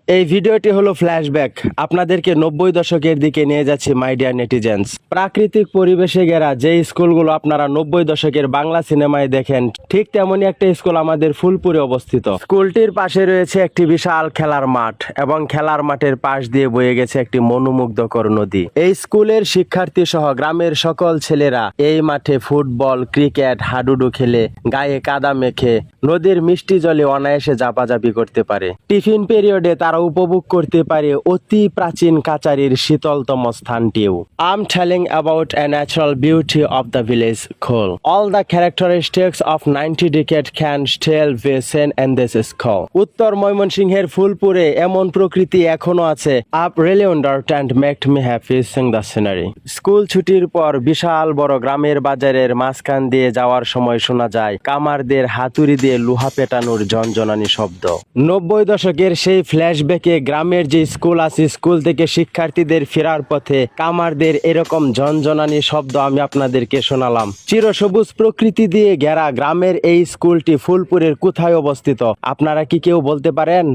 এই ভিডিওটি হলো ফ্ল্যাশব্যাক, আপনাদেরকে 90 দশকের দিকে নিয়ে যাচ্ছি মাই ডিয়ার নেটিজেন্স। প্রাকৃতিক পরিবেশে ঘেরা যে স্কুলগুলো আপনারা 90 দশকের বাংলা সিনেমায় দেখেন, ঠিক তেমনই একটা স্কুল আমাদের ফুলপুরে অবস্থিত। স্কুলটির পাশে রয়েছে একটি বিশাল খেলার মাঠ এবং খেলার মাঠের পাশ দিয়ে বয়ে গেছে একটি মনোমুগ্ধকর নদী। এই স্কুলের শিক্ষার্থী সহ গ্রামের সকল ছেলেরা এই মাঠে ফুটবল, ক্রিকেট, হাডুডু খেলে গায়ে কাদা মেখে নদীর মিষ্টি জলে অনায়াসে জাপাজাপি করতে পারে। টিফিন পিরিয়ডে তারা উপভোগ করতে পারে অতি প্রাচীন কাচারির শীতলতম স্থানটিও। I'm telling about a natural beauty of the village Khol. All the characteristics of 90 decade can still be seen in this school. উত্তর ময়মনসিংহের ফুলপুরে এমন প্রকৃতি এখনো আছে। Up really wondered and made me happy seeing the scenery. School ছুটির পর বিশাল বড় গ্রামের বাজারের মাঝখান দিয়ে যাওয়ার সময় শোনা যায় কামারদের হাতুড়ি দিয়ে লোহা পেটানোর ঝনঝনানি শব্দ। 90 দশকের সেই ফ্ল্যাশব্যাকে গ্রামের যে স্কুল আছে, স্কুল থেকে শিক্ষার্থীদের ফেরার পথে কামারদের এরকম ঝনঝনানি শব্দ আমি আপনাদেরকে শোনালাম। চিরসবুজ প্রকৃতি দিয়ে ঘেরা গ্রামের এই স্কুলটি ফুলপুরের কোথায় অবস্থিত আপনারা কি কেউ বলতে পারেন?